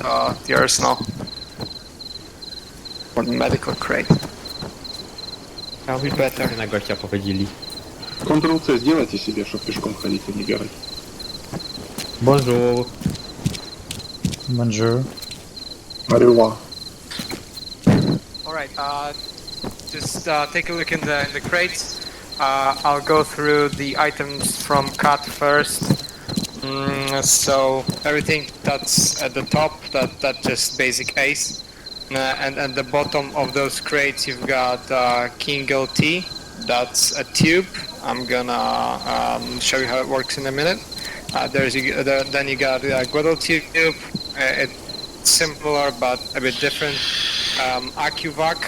the arsenal. Or the medical crate. That'll be better. На гостя победили. Ctrl-C сделайте себе, чтобы пешком ходить, а не бегать. Bonjour. Bonjour. Арюва. Alright, just take a look in the crates. I'll go through the items from KAT first. So everything that's at the top, that just basic ACE. And at the bottom of those crates you've got King LT. That's a tube. I'm gonna show you how it works in a minute. Then you got Guadal tube. It's similar but a bit different. AccuVac.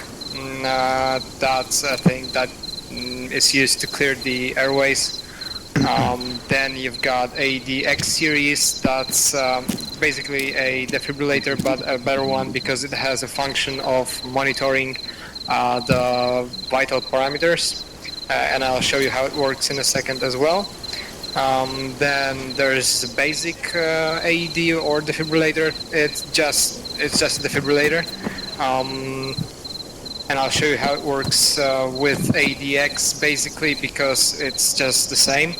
That's a thing that is used to clear the airways. Then you've got ADX series. That's basically a defibrillator, but a better one because it has a function of monitoring the vital parameters, and I'll show you how it works in a second as well. Then there's the basic AED or defibrillator. It's just a defibrillator. And I'll show you how it works with ADX basically because it's just the same.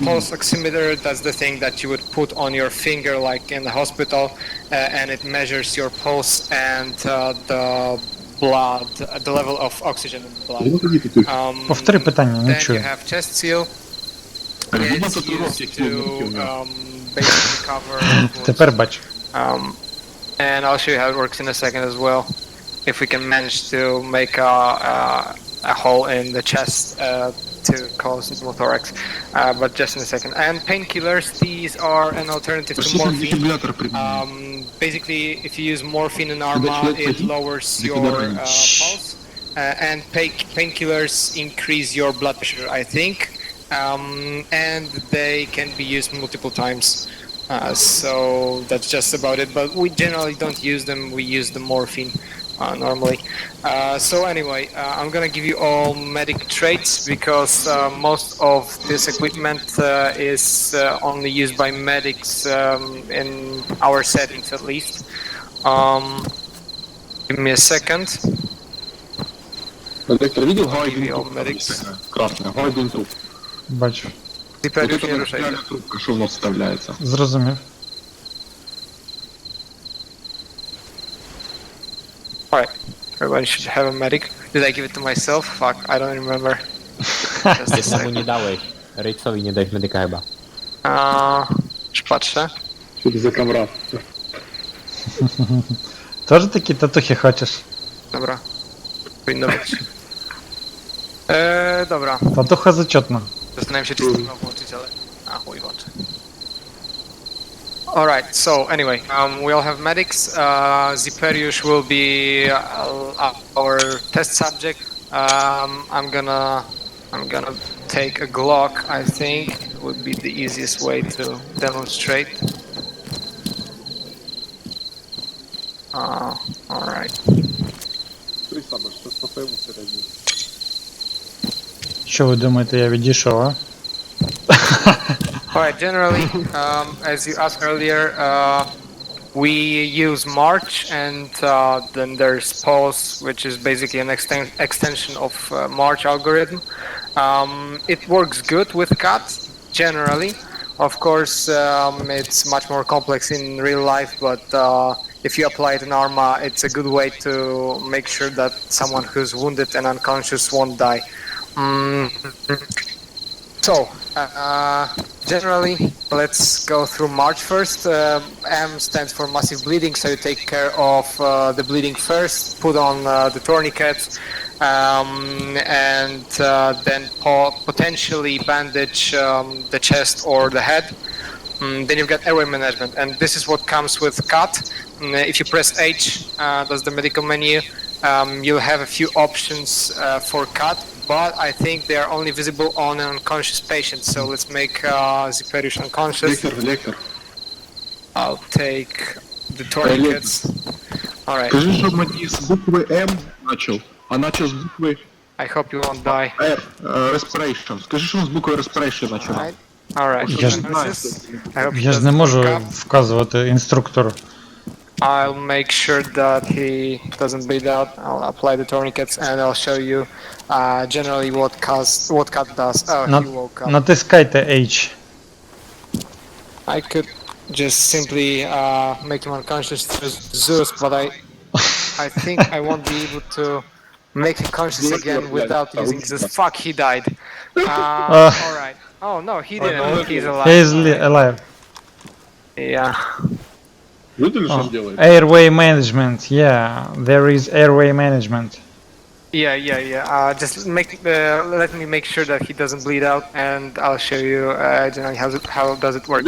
Pulse oximeter, that's the thing that you would put on your finger like in the hospital, and it measures your pulse and the blood, the level of oxygen in the blood. Повтори питання, не Then you чую. have chest seal. It's used to basically cover. Тепер бачу. And I'll show you how it works in a second as well. If we can manage to make a hole in the chest to cause pneumothorax, but just in a second. And painkillers, these are an alternative to morphine. Basically, if you use morphine in ARMA, it lowers your pulse, and painkillers increase your blood pressure, I think, and they can be used multiple times. So that's just about it, but we generally don't use them, we use the morphine. Normally. So anyway, I'm gonna give you all medic traits because most of this equipment is only used by medics in our settings at least. Give me a second. Доктор, видел I'll give you all medics. красная? Гайден труп. Бачу. Теперь Вот это не рушайте. реально трубка, что в нос вставляется. Зрозумів. Alright, everyone should have a medic. Did I give it to myself? Fuck, I don't remember. Just a Ty samu sec. nie dałeś. Rejcowi nie dałeś medyka chyba. Już patrzę. Что за камрад? Тоже такі татухи хочеш? Dobra. Powinno być. Dobra. Татуха зачетна. Zastanawiam się, czy to trzeba włączyć, ale... A, chuj, włączę. Alright, so anyway, we all have medics. Ziperiusz will be our test subject. I'm gonna take a Glock, I think. It would be the easiest way to demonstrate. Alright. Ты сам, что по своему середине. Що ви думаєте, я відійшов, а? Alright, generally, as you asked earlier, we use March, and then there's Pulse, which is basically an extension of March algorithm. It works good with KAT, generally. Of course, it's much more complex in real life, but if you apply it in ARMA, it's a good way to make sure that someone who's wounded and unconscious won't die. So, generally, let's go through March first. M stands for massive bleeding, so you take care of the bleeding first, put on the tourniquets, and then potentially bandage the chest or the head. Then you've got airway management, and this is what comes with KAT. If you press H, that's the medical menu, you'll have a few options for KAT, but I think they are only visible on an unconscious patient, so let's make Ziperiusz unconscious. Лектор. I'll take the tourniquets. Alright, Скажи, чтобы не с буквы М начал, а начал с буквы I hope you won't die. R. Respiration. Скажи, что он с буквы Respiration начал. Alright, Я ж- I hope Я it ж не doesn't можу fuck up. вказувати інструктору. I'll make sure that he doesn't bleed out. I'll apply the tourniquets and I'll show you generally what cut does. Oh, he woke up. Натискайте H. I could just simply make him unconscious through Zeus, but I think I won't be able to make him conscious again without using Zeus. Fuck, he died. Alright. Oh no, he didn't. He's alive. He is alive. Yeah. Видели, что он делает? Airway management. Yeah, there is airway management. Yeah. Just let me make sure that he doesn't bleed out, and I'll show you generally how does it work.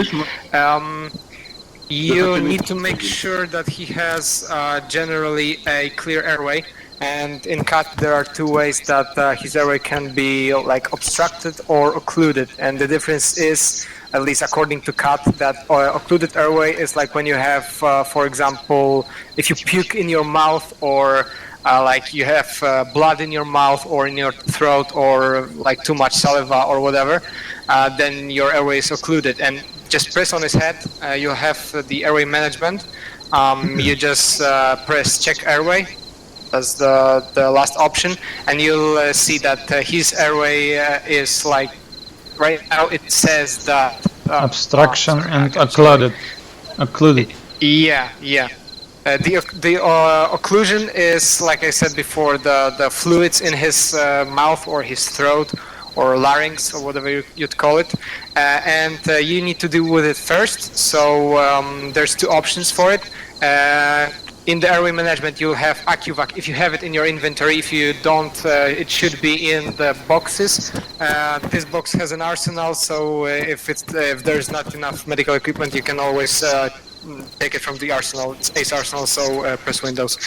You need to make sure that he has generally a clear airway, and in CAT there are two ways that his airway can be like obstructed or occluded, and the difference is, at least according to CAT, that occluded airway is like when you have, for example, if you puke in your mouth, or like you have blood in your mouth or in your throat, or like too much saliva or whatever, then your airway is occluded. And just press on his head, you'll have the airway management. You just press check airway as the last option, and you'll see that his airway is like, right now it says that Obstruction and occluded. Yeah. The occlusion is, like I said before, the fluids in his mouth or his throat or larynx or whatever you'd call it, and you need to deal with it first. So there's two options for it. In the airway management, you'll have AccuVac if you have it in your inventory. If you don't, it should be in the boxes. This box has an arsenal, so if there's not enough medical equipment, you can always take it from the arsenal. It's Ace Arsenal, so press Windows.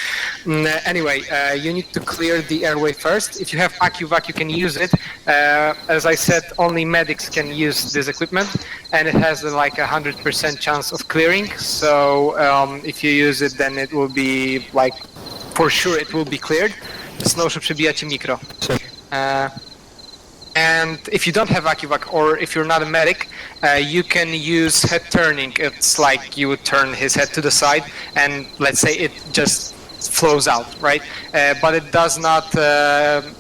Anyway, you need to clear the airway first. If you have AccuVac, you can use it. As I said, only medics can use this equipment, and it has like 100% chance of clearing. So if you use it, then it will be like, for sure it will be cleared. Znowu przebijacie mikro. And if you don't have AccuVac, or if you're not a medic, you can use head turning. It's like you would turn his head to the side, and let's say it just flows out, right? But it does not,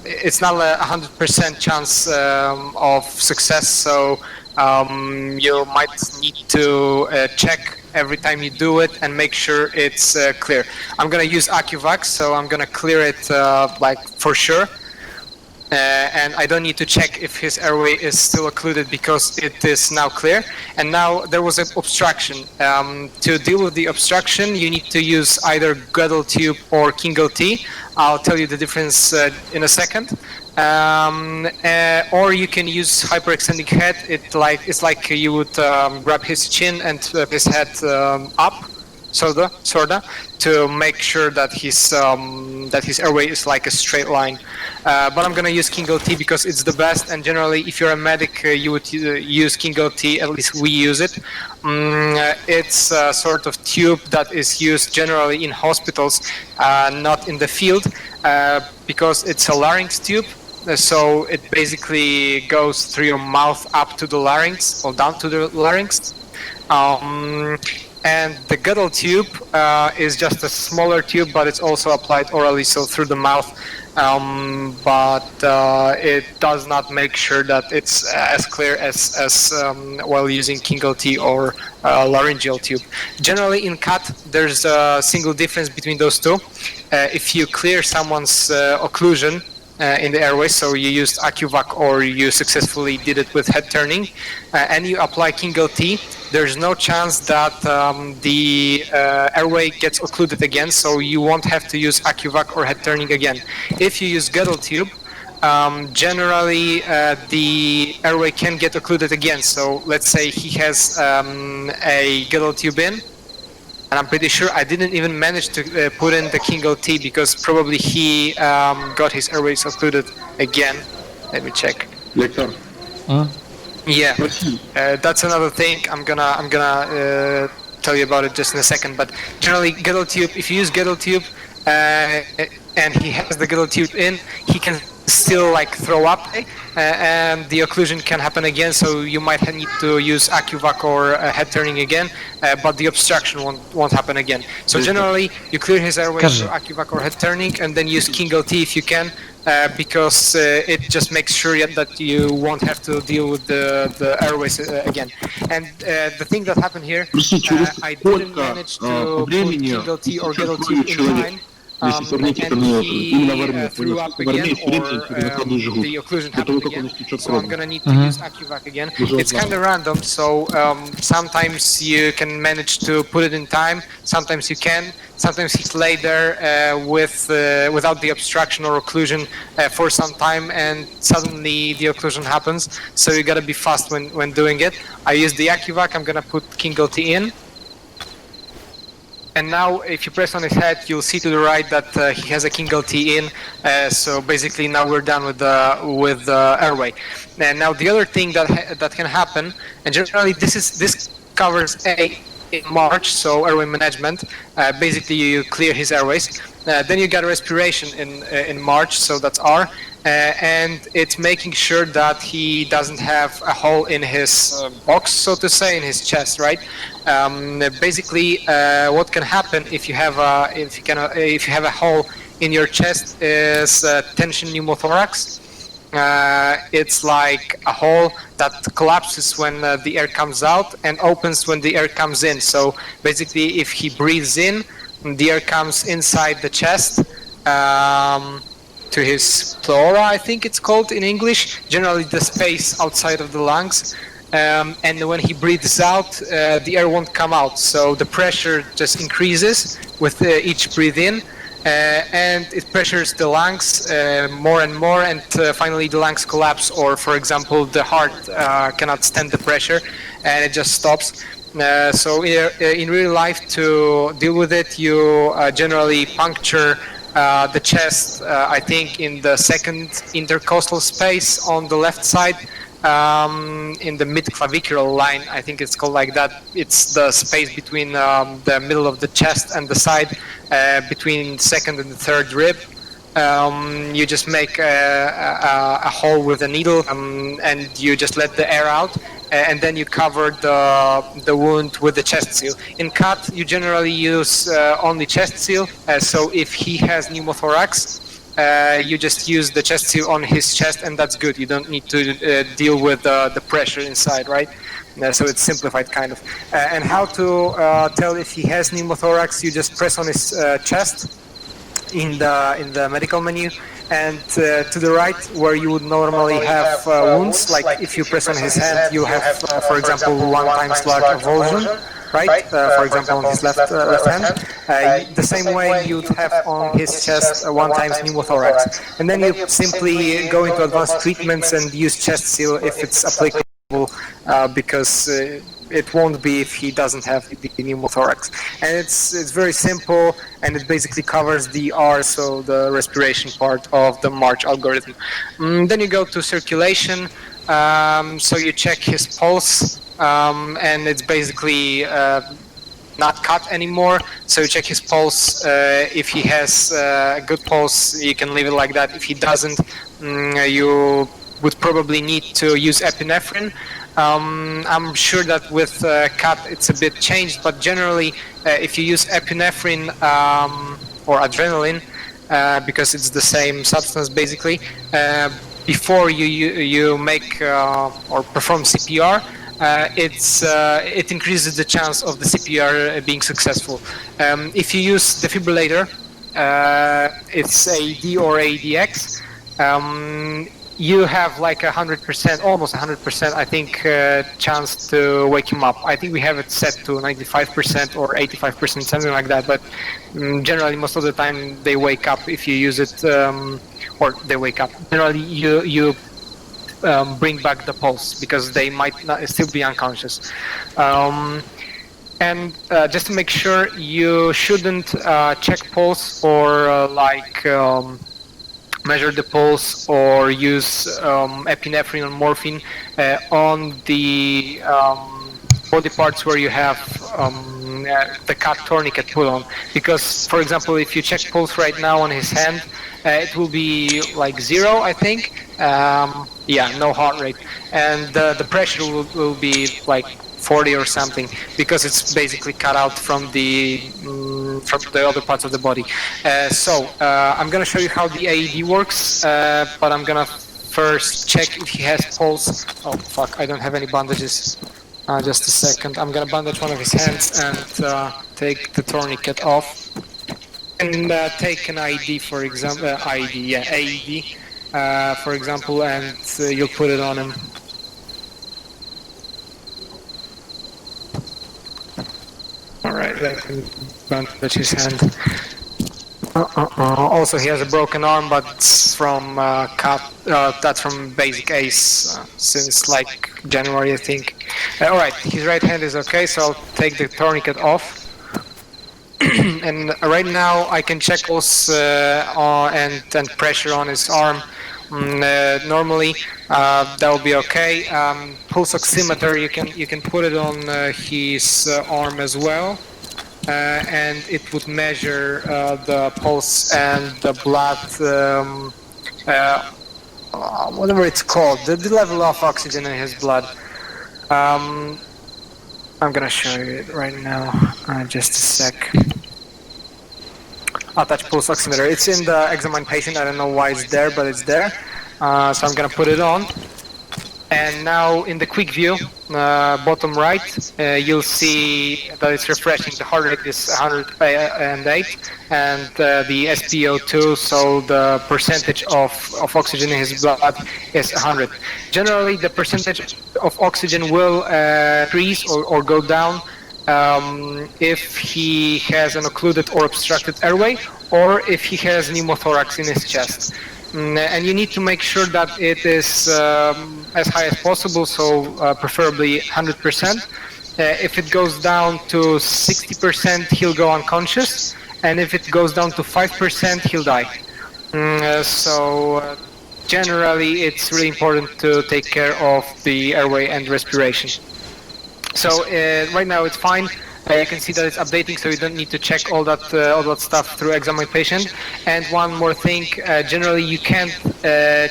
it's not a 100% chance of success, so you might need to check every time you do it and make sure it's clear. I'm gonna use AccuVac, so I'm gonna clear it like for sure. And I don't need to check if his airway is still occluded because it is now clear. And now there was an obstruction. To deal with the obstruction, you need to use either Gödel tube or Kingo T. I'll tell you the difference in a second. Or you can use hyperextending head. It's like you would grab his chin and his head up, sorta, to make sure that his airway is like a straight line. But I'm gonna use Kingo T because it's the best, and generally if you're a medic you would use Kingo T, at least we use it. It's a sort of tube that is used generally in hospitals, not in the field, because it's a larynx tube. So it basically goes through your mouth up to the larynx, or down to the larynx. And the Gödel tube is just a smaller tube, but it's also applied orally, so through the mouth. But it does not make sure that it's as clear as while using Kingo T or laryngeal tube. Generally in CAT, there's a single difference between those two. If you clear someone's occlusion in the airway, so you used AccuVac or you successfully did it with head turning, and you apply Kingo T, there's no chance that the airway gets occluded again, so you won't have to use AccuVac or head turning again. If you use Gödel tube, generally the airway can get occluded again. So let's say he has a Gödel tube in, and I'm pretty sure I didn't even manage to put in the Kingo T because probably he got his airways occluded again. Let me check. Lector. Yeah, that's another thing. I'm gonna tell you about it just in a second. But generally, Gödel tube. If you use Gödel tube and he has the Gödel tube in, he can still like throw up, and the occlusion can happen again, so you might need to use AccuVac or head turning again, but the obstruction won't happen again. So generally, you clear his airway through AccuVac or head turning, and then use King LT if you can, because it just makes sure that you won't have to deal with the airways again. And the thing that happened here, I didn't manage to put King LT or get LT in time. And he threw up again, or the occlusion happened again, so I'm gonna need to use AccuVac again. It's kind of random, so sometimes you can manage to put it in time, sometimes you can, sometimes he's laid there without the obstruction or occlusion for some time, and suddenly the occlusion happens, so you gotta be fast when doing it. I use the AccuVac, I'm gonna put King LT in. And now, if you press on his head, you'll see to the right that he has a King LT in. So basically, now we're done with the airway. And now the other thing that can happen, and generally this covers in March, so airway management. Basically, you clear his airways. Then you got respiration in March, so that's R. And it's making sure that he doesn't have a hole in his box, so to say, in his chest, right? Basically, what can happen if you have a hole in your chest is tension pneumothorax. It's like a hole that collapses when the air comes out and opens when the air comes in. So basically, if he breathes in, the air comes inside the chest. To his pleura, I think it's called in English, generally the space outside of the lungs, and when he breathes out, the air won't come out, so the pressure just increases with each breathe in, and it pressures the lungs more and more, and finally the lungs collapse, or for example the heart cannot stand the pressure and it just stops. So in real life, to deal with it, you generally puncture the chest, I think in the second intercostal space on the left side, in the mid-clavicular line, I think it's called like that. It's the space between the middle of the chest and the side, between second and the third rib. You just make a hole with a needle, and you just let the air out, and then you cover the wound with the chest seal. In CAT, you generally use only chest seal, so if he has pneumothorax, you just use the chest seal on his chest, and that's good. You don't need to deal with the pressure inside, right? So it's simplified kind of. And how to tell if he has pneumothorax, you just press on his chest in the medical menu, and to the right, where you would normally have wounds, like if you press on his hand, you have, for example, 1 times large avulsion, right? For example, on his left hand. The same way you'd have on his chest 1 times pneumothorax. And then you simply go into advanced treatments and use chest seal if it's applicable, because it won't be if he doesn't have the pneumothorax. And it's very simple, and it basically covers the R, so the respiration part of the March algorithm. Then you go to circulation, so you check his pulse, and it's basically not cut anymore, so you check his pulse. If he has a good pulse, you can leave it like that. If he doesn't, you would probably need to use epinephrine. I'm sure that with CAT it's a bit changed, but generally if you use epinephrine or adrenaline, because it's the same substance basically, before you make or perform CPR, it increases the chance of the CPR being successful. If you use defibrillator, it's AED or AEDX, you have like 100%, almost 100%, I think, chance to wake him up. I think we have it set to 95% or 85%, something like that. But generally, most of the time, they wake up if you use it, or they wake up. Generally, you bring back the pulse because they might not still be unconscious. And just to make sure, you shouldn't check pulse or measure the pulse or use epinephrine or morphine on the body parts where you have the CAT tourniquet put on. Because, for example, if you check pulse right now on his hand, it will be like 0, I think. Yeah, no heart rate, and the pressure will be like 40 or something, because it's basically cut out from the other parts of the body. So I'm gonna show you how the AED works, but I'm gonna first check if he has pulse. Oh fuck, I don't have any bandages. Just a second, I'm gonna bandage one of his hands and take the tourniquet off. And take an ID, for example, AED, for example, and you'll put it on him. Alright, I can bandage his hand. Also, he has a broken arm, but it's from that's from basic ACE since like January, I think. Alright, his right hand is okay, so I'll take the tourniquet off. And right now I can check pulse and pressure on his arm. Normally that will be okay. Pulse oximeter, you can put it on his arm as well, and it would measure the pulse and the blood, whatever it's called, the level of oxygen in his blood. I'm gonna show you it right now. Just a sec. I'll touch pulse oximeter. It's in the examined patient. I don't know why it's there, but it's there. So I'm gonna put it on. And now in the quick view, bottom right, you'll see that it's refreshing. The heart rate is 108, and the SpO2, so the percentage of oxygen in his blood, is 100. Generally, the percentage of oxygen will increase or go down if he has an occluded or obstructed airway, or if he has pneumothorax in his chest. And you need to make sure that it is as high as possible, so preferably 100%. If it goes down to 60%, he'll go unconscious, and if it goes down to 5%, he'll die. So generally, it's really important to take care of the airway and respiration. So right now it's fine. You can see that it's updating, so you don't need to check all that stuff through examined patient. And one more thing, generally you can't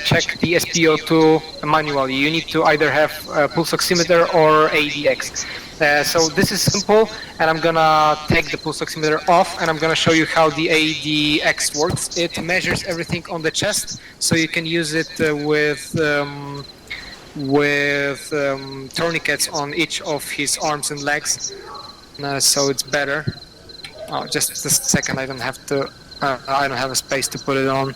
check the SpO2 manually. You need to either have pulse oximeter or AEDX. So this is simple, and I'm gonna take the pulse oximeter off, and I'm gonna show you how the AEDX works. It measures everything on the chest, so you can use it with tourniquets on each of his arms and legs. So it's better. Oh, just a second. I don't have a space to put it on.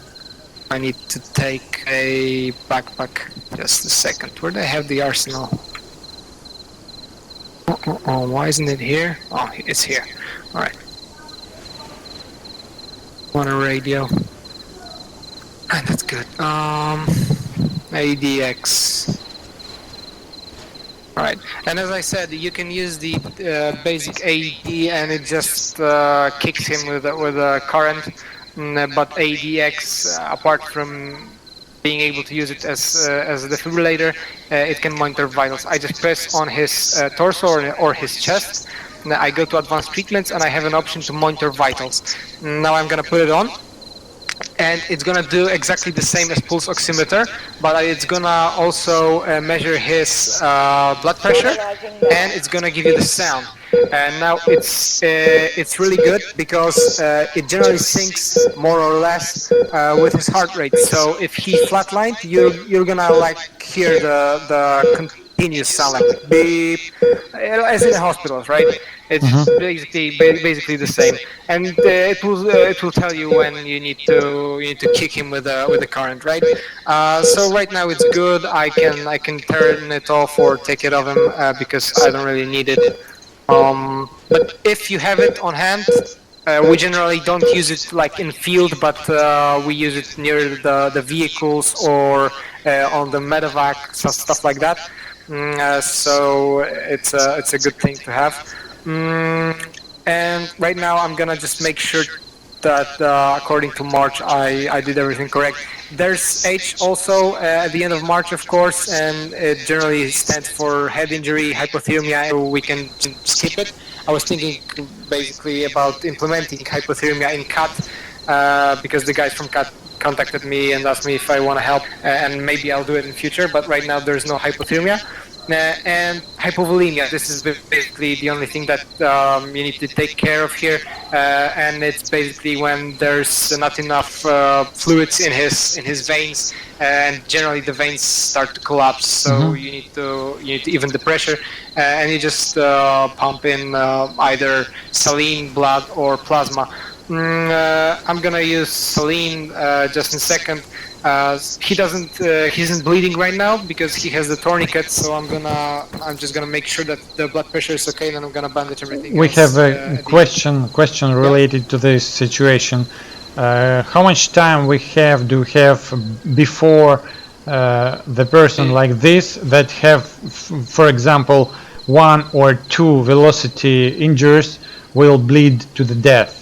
I need to take a backpack. Just a second. Where do I have the arsenal? Oh, why isn't it here? Oh, it's here. All right. On a radio. That's good. ADX. Alright, and as I said, you can use the basic AED, and it just kicks him with a current. But AEDX, apart from being able to use it as a defibrillator, it can monitor vitals. I just press on his torso or his chest. I go to advanced treatments, and I have an option to monitor vitals. Now I'm gonna put it on. And it's gonna do exactly the same as pulse oximeter, but it's gonna also measure his blood pressure, and it's gonna give you the sound. And now it's really good because it generally syncs more or less with his heart rate. So if he flatlined, you're gonna like hear the continuous sound, like beep, as in the hospitals, right? It's basically the same, and it will tell you when you need to kick him with the current, right? So right now it's good. I can turn it off or take it off him because I don't really need it. But if you have it on hand, we generally don't use it like in field, but we use it near the vehicles or on the medevac, stuff like that. So it's a good thing to have. And right now I'm gonna just make sure that according to March I did everything correct. There's H also at the end of March, of course, and it generally stands for head injury, hypothermia, so we can skip it. I was thinking basically about implementing hypothermia in KAT because the guys from KAT contacted me and asked me if I want to help, and maybe I'll do it in future. But right now there's no hypothermia. And hypovolemia, this is basically the only thing that you need to take care of here, and it's basically when there's not enough fluids in his veins, and generally the veins start to collapse. So you need to even the pressure, and you just pump in either saline, blood, or plasma. I'm gonna use saline just in a second. He isn't bleeding right now because he has the tourniquet, so I'm just gonna make sure that the blood pressure is okay, and then I'm gonna bandage everything We else, have a question related to this situation. How much time do we have before the person like this that have, for example, 1 or 2 velocity injuries will bleed to the death?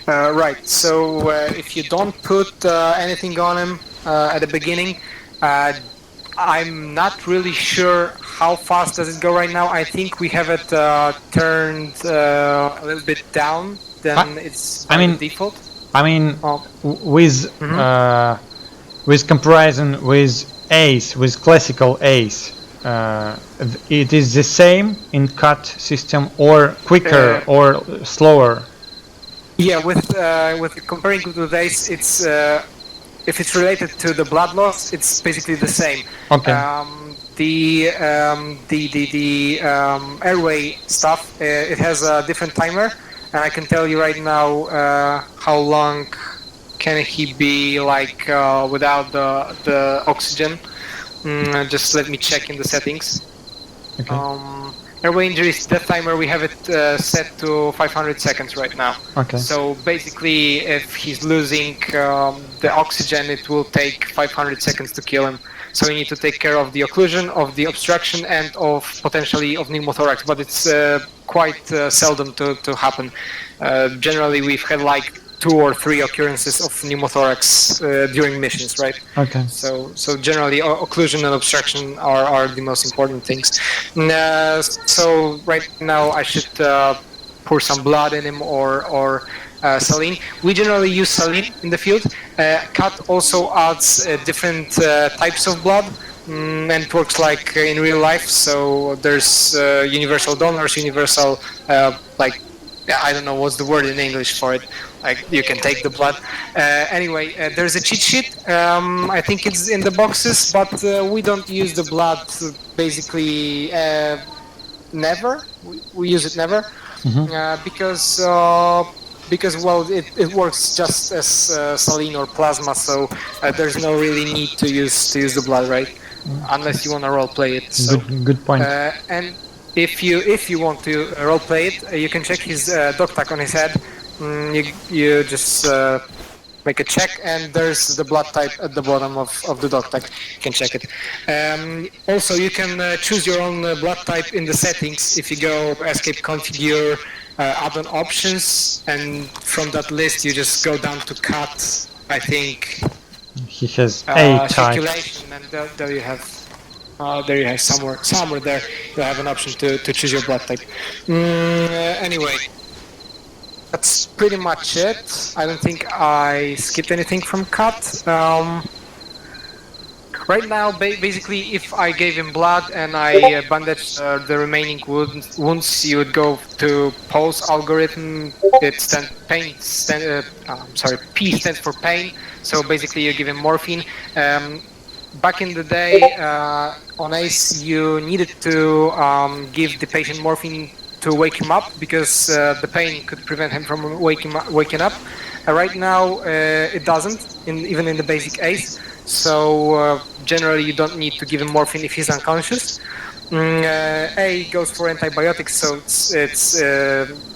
Right, so if you don't put anything on him at the beginning, I'm not really sure how fast does it go right now. I think we have it turned a little bit down than it's by default. I mean, with comparison with ACE, with classical ACE, it is the same in CAT system, or quicker or slower? Yeah, with comparing to this, it's if it's related to the blood loss, it's basically the same. Okay. The airway stuff, it has a different timer, and I can tell you right now how long can he be like without the oxygen. Just let me check in the settings. Okay. Airway injuries, that timer, we have it set to 500 seconds right now. Okay. So basically, if he's losing the oxygen, it will take 500 seconds to kill him. So we need to take care of the occlusion, of the obstruction, and of potentially of pneumothorax, but it's quite seldom to happen. Generally, we've had like 2 or 3 occurrences of pneumothorax during missions, right? Okay. So generally, occlusion and obstruction are the most important things. So right now, I should pour some blood in him or saline. We generally use saline in the field. CAT also adds different types of blood, and it works like in real life. So there's universal donors, universal like, I don't know what's the word in English for it. Like, you can take the blood. Anyway, there's a cheat sheet. I think it's in the boxes, but we don't use the blood basically never. We use it never because well, it works just as saline or plasma. So there's no really need to use the blood, right? Unless you want to role play it. So, good point. And if you want to role play it, you can check his dog tag on his head. You just make a check, and there's the blood type at the bottom of the dog tag. You can check it. Also, you can choose your own blood type in the settings. If you go escape configure, add-on options, and from that list you just go down to CAT. I think He has A type. circulation, and there you have. There you have somewhere there you have an option to choose your blood type. Anyway, that's pretty much it. I don't think I skipped anything from CAT. Right now, basically, if I gave him blood and I bandaged the remaining wounds, you would go to pulse algorithm. P stands for pain. So basically, you give him morphine. Back in the day, on ACE, you needed to give the patient morphine to wake him up because the pain could prevent him from waking up. Right now, it doesn't, even in the basic ACE. So generally, you don't need to give him morphine if he's unconscious. A goes for antibiotics, so it's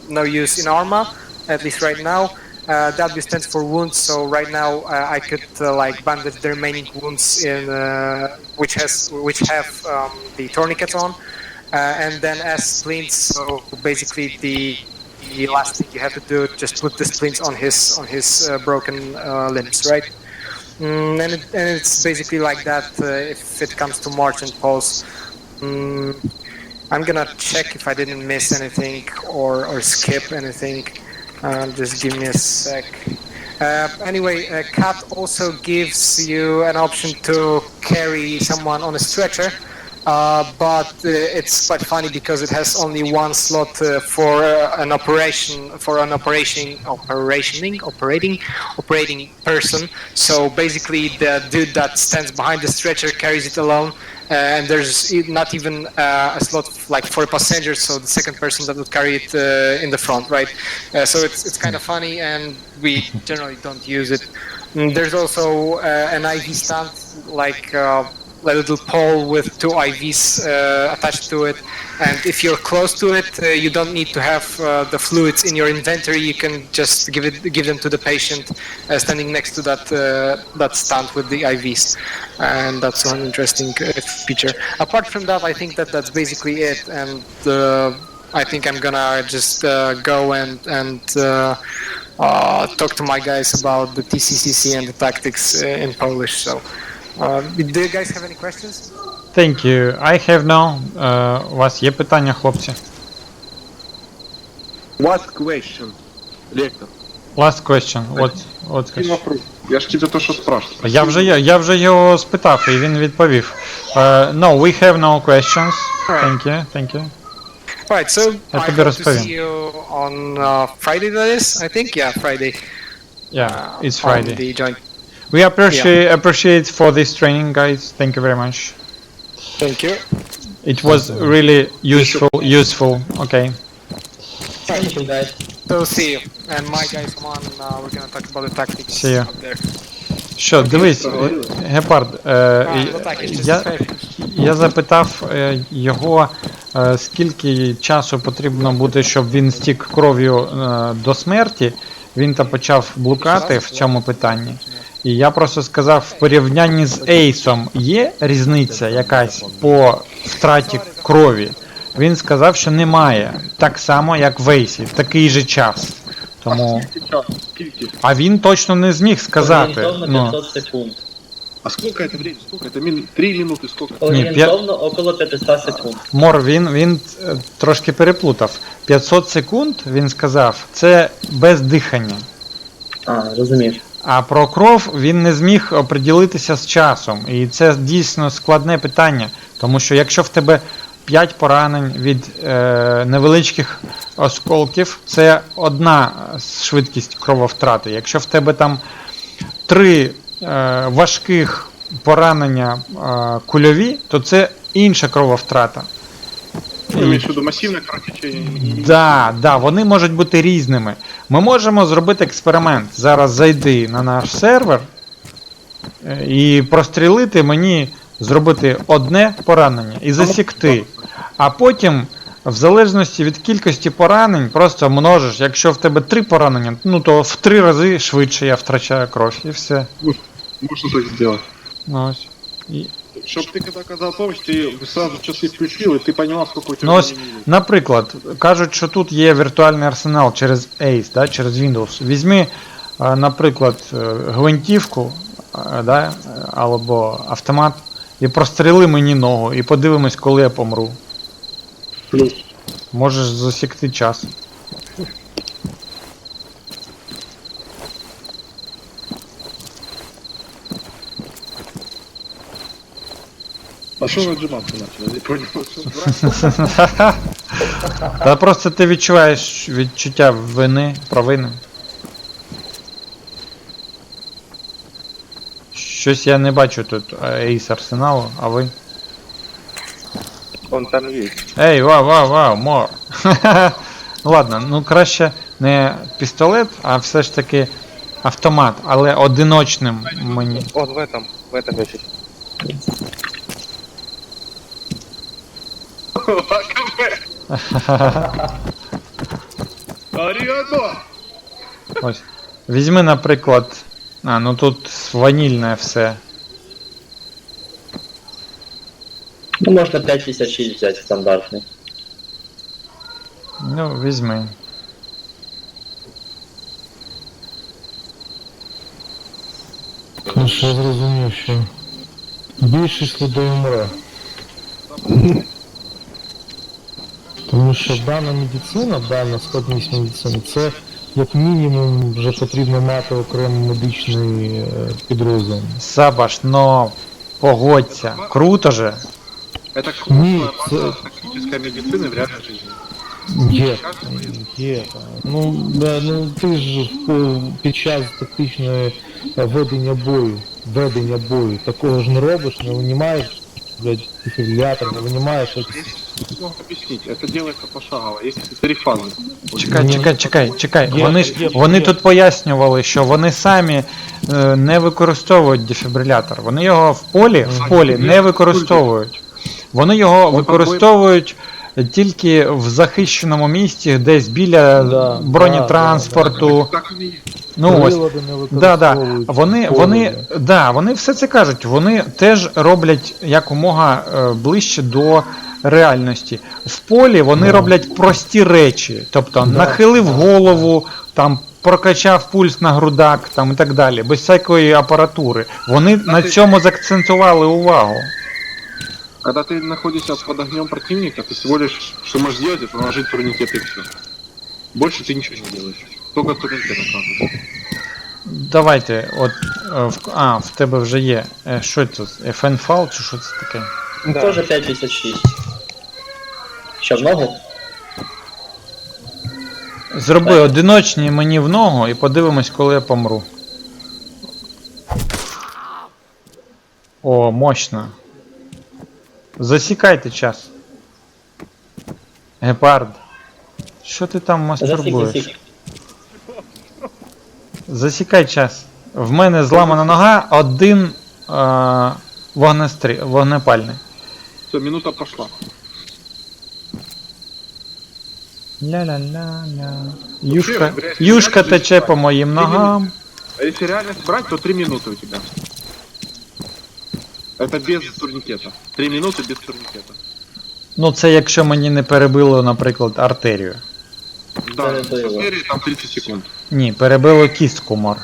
no use in ARMA, at least right now. W stands for wounds, so right now I could like bandage the remaining wounds in which have the tourniquets on, and then S splints. So basically the last thing you have to do, just put the splints on his broken limbs, right? And it's basically like that if it comes to march and pulse. I'm gonna check if I didn't miss anything or skip anything. Just give me a sec. Anyway, CAT also gives you an option to carry someone on a stretcher, but it's quite funny because it has only one slot for operating person. So basically, the dude that stands behind the stretcher carries it alone. And there's not even a slot like for a passenger, so the second person that would carry it in the front, right? So it's kind of funny, and we generally don't use it. There's also an IV stand, like a little pole with two IVs attached to it, and if you're close to it, you don't need to have the fluids in your inventory. You can just give them to the patient standing next to that stand with the IVs, and that's one interesting feature. Apart from that, I think that's basically it, and I think I'm gonna just go and talk to my guys about the TCCC and the tactics in Polish. So, do you guys have any questions? Thank you. I have no. У вас є питання, хлопці? What question, лектор? Last question. What Какой question? вопрос? Я ж тебе то, що спрашиваю. Я вже його спитав, і він відповів. No, we have no questions. Thank you. Alright, so Я I тобі hope to розповім. see you on Friday, that is? I think, yeah, Friday. Yeah, it's On Friday. the joint. We appreciate for this training, guys. Thank you very much. Thank you. It was really useful. Okay. Thank you, guys. So see you. And my guys, come on, we're gonna talk about the tactics See you. out there. Що, дивись, Гепард, No tactics, just я запитав його, скільки часу потрібно буде, щоб він стік кров'ю до смерті. Він та почав блукати в цьому питанні. І я просто сказав, в порівнянні з Ейсом є різниця якась по втраті крові? Він сказав, що немає. Так само, як в Ейсі, в такий же час. Тому... Скільки? А він точно не зміг сказати. Орієнтовно 500 секунд. А сколько это время? Сколько? Это 3 минуты, сколько? Орієнтовно около 500 секунд. Мор, він трошки переплутав. 500 секунд, він сказав, це без дихання. А, розумів. А про кров він не зміг оприділитися з часом. І це дійсно складне питання. Тому що якщо в тебе 5 поранень від невеличких осколків, це одна швидкість крововтрати. Якщо в тебе там 3 важких поранення кульові, то це інша крововтрата. Ти маєш в виду масивне кровотечення? Да, вони можуть бути різними. Ми можемо зробити експеримент. Зараз зайди на наш сервер і прострілити мені, зробити одне поранення і засікти. А потім, в залежності від кількості поранень, просто множиш. Якщо в тебе 3 поранення, ну то в 3 рази швидше я втрачаю кров і все. Можна так зробити. Ну, ось. І... Щоб ти коли казав помощь, ти сразу часи включив і ти розумів, скільки у тебе Ну ось, времени. наприклад, кажуть, що тут є віртуальний арсенал через Ace, да, через Windows. Візьми, наприклад, гвинтівку, да, або автомат, і простріли мені ногу, і подивимось, коли я помру. Плюс. Можеш засікти час. А що ви отжиматися почали? Я понял, що Та просто ти відчуваєш відчуття вини, провини. Щось я не бачу тут Ace арсеналу, а ви? Он там є. Ей, вау, мор. Ладно, ну краще не пістолет, а все ж таки автомат, але одиночним мені. Он в этом ящике. Аріадо! Ось. Візьми, наприклад. Ну тут ванільне все. Ну, можна 5,56 взяти стандартний. Ну, візьми. Ну, що я зрозумів, що більшість людей умре. Тому що дана медицина, дана складність медицини, це як мінімум вже потрібно мати окремий медичний підрозділ. Сабаш, но погодься, круто же. Это Ні, круто, це практическая медицина в реальной жизни. є. Ну, ну ти ж під час тактичної ведення бою такого ж не робиш, не винімаєш, блядь, дефібрилятор, не винімаєш. Здесь могу объяснить, это делается пошагово, есть 3 фазы. Чекай. Є, Вони є. тут пояснювали, що вони самі не використовують дефібрилятор. Вони його в полі не використовують. Вони його використовують тільки в захищеному місці, десь біля Да, бронетранспорту. Так и есть. Ну ось. Прилади не використовують. Вони все це кажуть, вони теж роблять якомога ближче до реальності. В полі вони роблять прості речі, тобто нахилив голову, там прокачав пульс на грудак, там і так далі, без всякої апаратури. Вони на цьому заакцентували увагу. Когда ты находишься под огнем противника, ты всего лишь, что можешь сделать, это наложить турникет и все. Больше ты ничего не делаешь. Только турникет накладываешь. Давайте, от, в тебе вже є. Що це? FN-фал чи що це таке? Тоже 5,56. Що, в ногу? Зроби одиночні мені в ногу і подивимось, коли я помру. О, мощно. Засікайте час. Гепард. Що ти там мастурбуєш? Засік. Засікай час. В мене зламана нога, один вогнепальний. Все, минута пошла. Ля-ля-ля-ля. Юшка тече по моїм ногам. А если реальность брать, то 3 минуты у тебя. Это без турникета. 3 минуты без турникета. Ну це якщо мені не перебило, наприклад, артерію. Да, Перебило. в серии там 30 секунд. Ні, перебило кістку, мор.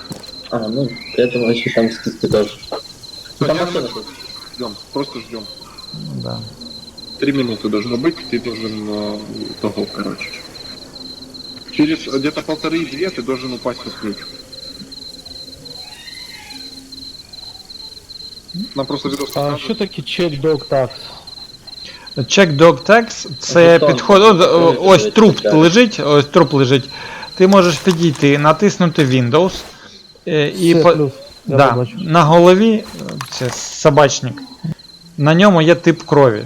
А, ну, я думаю, що там скидки теж. Ну, там машина тут. Ждем, просто ждем. Да. 3 минуты должно быть, ты должен того, короче. Через где-то 1,5-2 ты должен упасть в ключ. Нам просто видос А показывает. що таке check dog tax? Check dog tags це Бетон. підход. Ось труп лежить. Ти можеш підійти, натиснути Windows і Все, плюс. Я да, побачив. на голові це собачник. На ньому є тип крові.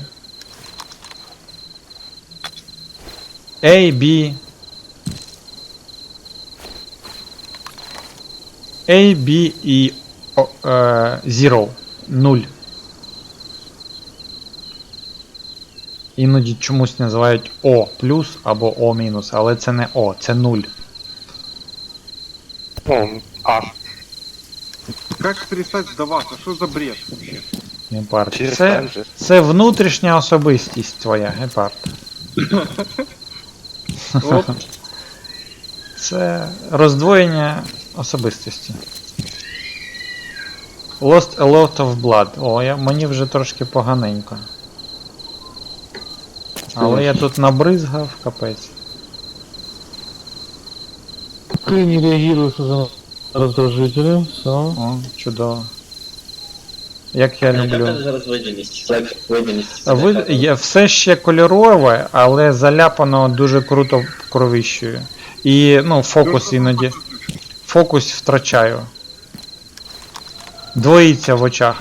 A, B. A, B і 0. 0. Іноді чомусь називають O плюс або O мінус, але це не O, це 0. Как перестать сдаваться? Что за бред вообще? Гепард. Це внутрішня особистість твоя, гепард. Оп. Це роздвоєння особистості. Lost a lot of blood. О, мені вже трошки поганенько. Але я тут набризгав, капець. Ты не реагируешь уже на раздражители, все. О, чудово. Як я Яка люблю. там зараз видимість? Видимість. Є все ще кольорове, але заляпано дуже круто кровищею. І, ну, фокус іноді. Фокус втрачаю. Двоїться в очах.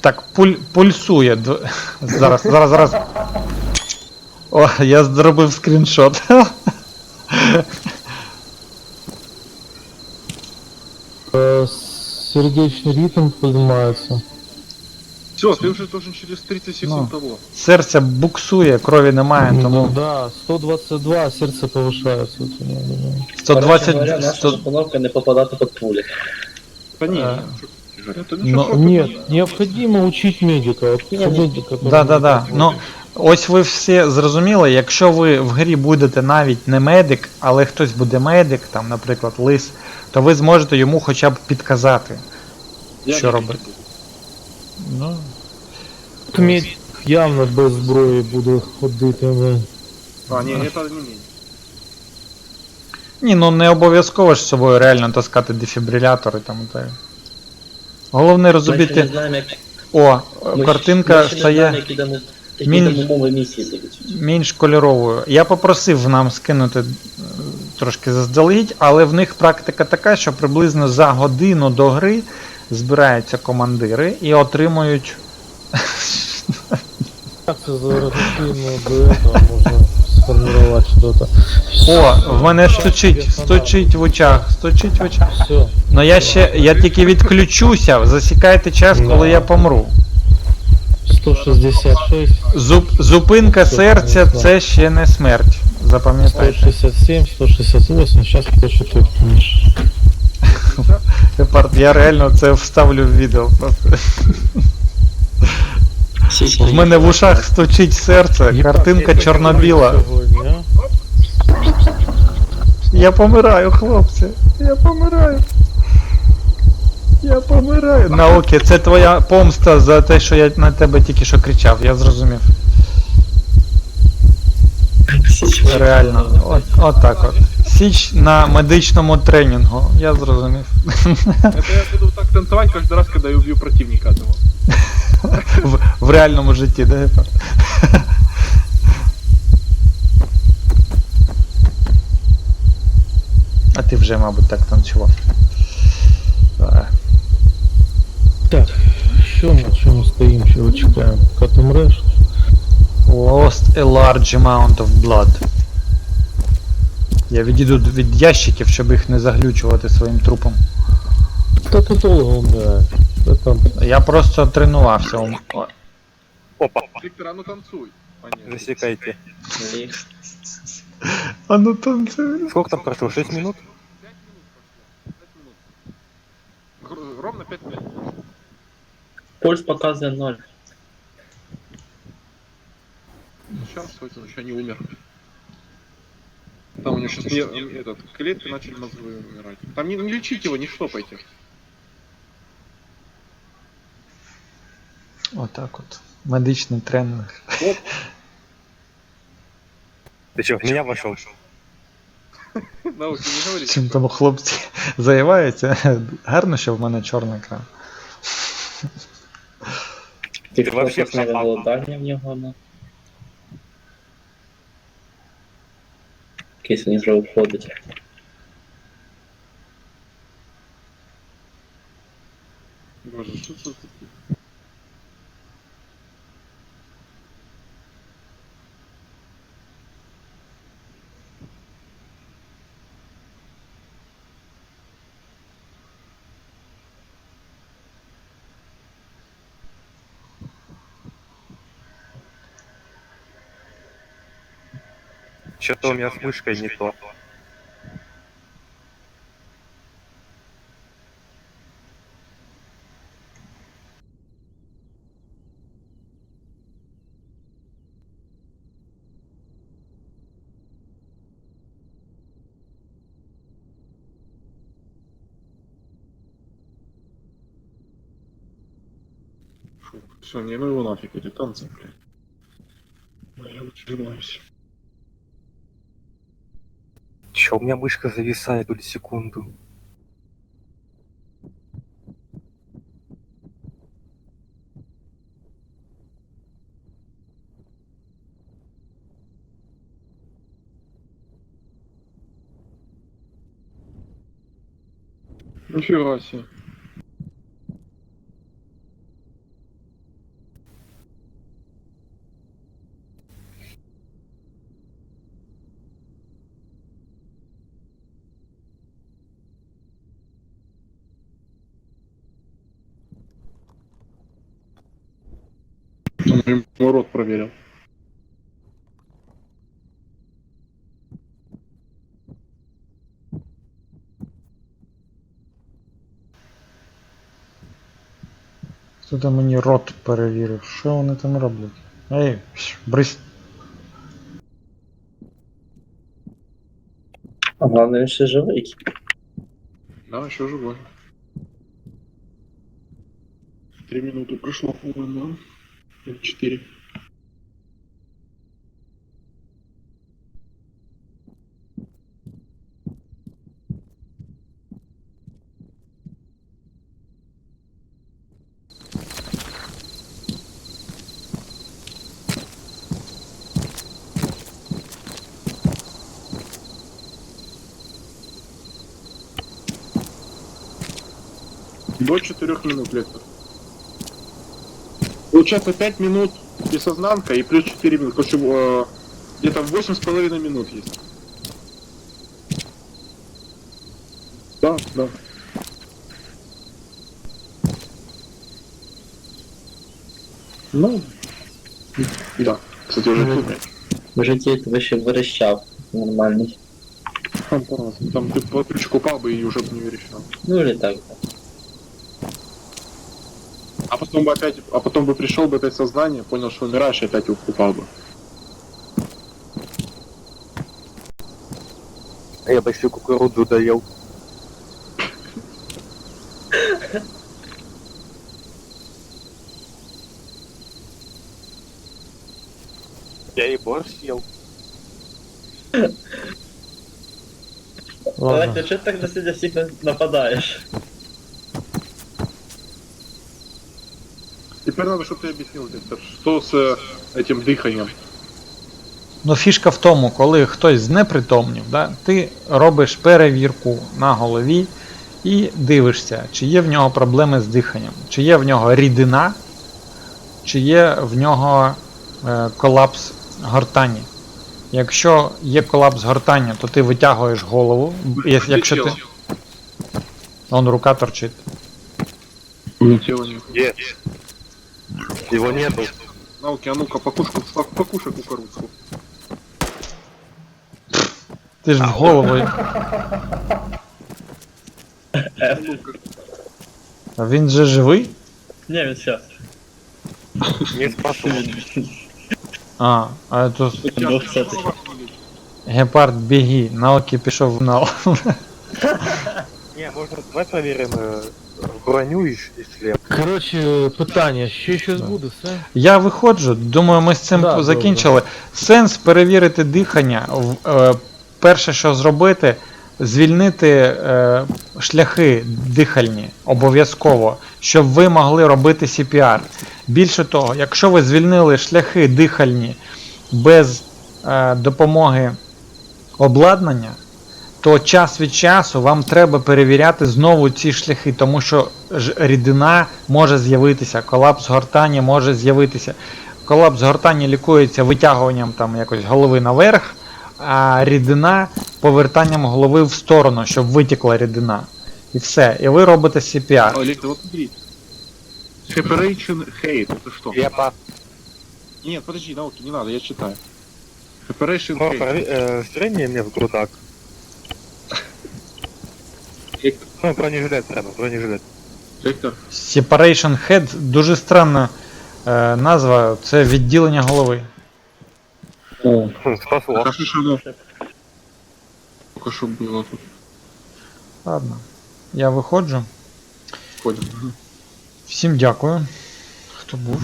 Так, пульсує. Зараз. О, я зробив скріншот. Сердечный ритм поднимается. Все, ты уже должен через 30 секунд того. Серце буксує, крові немає, Ну тому да, 122, сердце повышается. Вот, я думаю. 120... Наша 100... установка не попадати під пулі. Да не, А. это Ну, ничего. Нет, необходимо учить медика. Вот, медика Да. Ну, ось ви всі зрозуміли, якщо ви в грі будете навіть не медик, але хтось буде медик, там, наприклад, лис, то ви зможете йому хоча б підказати, що робити. Ну, Медик явно без зброї буде ходити. А, не, это не менее. Ні, ну не обов'язково ж з собою реально таскати дефібрилятори там і так. Головне Ми ще не розуміти. знаємо, як... О, ми картинка ще не знаємо, стає які там умови місії будуть. менш кольоровою. Я попросив нам скинути трошки заздалегідь, але в них практика така, що приблизно за годину до гри збираються командири і отримують. Как це за рутину до этого можна сформировать что-то? О, в мене стучить в очах, стучить в очах. Все. Ну я тільки відключуся, засікайте час, коли я помру. 166, Зупинка серця це ще не смерть. Запам'ятайте. 167, 168, сейчас хочу ты помнишь. Гепард, я реально це вставлю в відео просто. В мене в ушах стучить серце, картинка чорно-біла. Я помираю, хлопці. Я помираю. Я помираю. Наокі, це твоя помста за те, що я на тебе тільки що кричав, я зрозумів. Реально, от так от. Січ на медичному тренінгу, я зрозумів. Это я буду так танцевать каждый раз, когда я убью противника одного. В реальному житті, да, Гепард? А ти вже, мабуть, так танцював. Так, що ми стоїмо, що чекаємо? Кат умреш? Lost a large amount of blood. Я відійду від ящиків, щоб їх не заглючувати своїм трупом. Та ти довго умираєш. Та там Я просто тренувався. Опа, Виктор, а ну танцуй. Понятно. засекайте. А ну танцюй. Сколько там прошло? 6 минут? 5 минут. Ровно 5 минут. Пульс показує 0. Сейчас, он еще не умер. Там у него сейчас клетки начали мозговые умирать. Там не лечить его, не штопайте. Отак от. Медичний тренінг. Оп. Ты что, в меня вошел? Науки не говорите. Чим там хлопці заїваються? Гарно, що в мене чорний екран. Ти вообще фокусне пропав. голодання в нього, ну. Кисень вже уходить. Боже, что это? Что-то у меня с мышкой не то. Все, не, ну его нафиг эти танцы, блядь. Я лучше вернусь. Чё, у меня мышка зависает тут секунду. Нифига себе. Он ему рот проверил. Хто там мені рот перевірив? Що вони там роблять? Ей, брись. А головне, він ще живий. Да, еще живой. 3 минуты прошло, по-моему. Или 4. До 4 минут лектор. Получается 5 минут бессознанка и плюс 4 минут. Короче, где-то 8,5 минут есть. Да, да. Ну, да. Кстати, уже тут. В житті тебе ще верещав нормальний. Там по-разному. Там ты по ключку упал бы и уже бы не верещал. Ну или так. А потом бы пришел бы опять в сознание, понял, что умираешь, и опять упал бы. А я большую кукурузу доел. Я и борщ съел. Ладно. Давай, ти чого так на сьогодні всіх нападаєш? Теперь надо, чтобы ты объяснил, Виктор, что с этим дыханием. Ну, фішка в тому, коли хтось знепритомнів, да, ти робиш перевірку на голові і дивишся, чи є в нього проблеми з диханням, чи є в нього рідина, чи є в нього колапс гортані. Якщо є колапс гортані, то ти витягуєш голову. Якщо ти... Вон рука торчить. Ничего нет. Нет. Его нету. Науки, а ну-ка, покушай кукурузку. Ти ж в голову. А він же живий? Ні, він щас. Не спасу. А то Ну, все-таки. гепард біги, Наокі пішов в нал. Не, может, давай проверим броню и шлем. Коротше, питання, ще щось буде, все? Я виходжу, думаю, ми з цим Да, закінчили. Сенс перевірити дихання. Перше, що зробити, звільнити шляхи дихальні обов'язково, щоб ви могли робити CPR. Більше того, якщо ви звільнили шляхи дихальні без допомоги обладнання, то час від часу вам треба перевіряти знову ці шляхи, тому що рідина може з'явитися, колапс гортані може з'явитися. Колапс гортані лікується витягуванням там якось голови наверх, а рідина повертанням голови в сторону, щоб витікла рідина. І все. І ви робите CPR. Олег, вот смотри. Separation hate, это что? Я по... Нет, подожди, Науки, не надо, я читаю. Separation hate. Стрельни мне в грудак. Ну, бронежилет прямо, бронежилет. Виктор, Separation Head дуже странна назва, це відділення голови. Спасло. покажи, что оно. Только что было тут. Ладно. Я виходжу. Ходим. Всім дякую, хто був.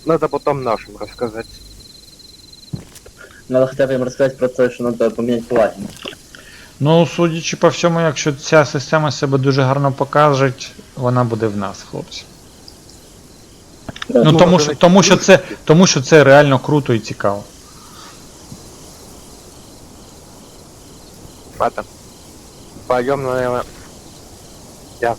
Надо потом нашим рассказать. Надо хоча б їм розказати про те, що треба поміняти плагін. Ну, судячи по всьому, якщо ця система себе дуже гарно покаже, вона буде в нас, хлопці. Ну, тому що це реально круто і цікаво. Пойдем, наверное. Я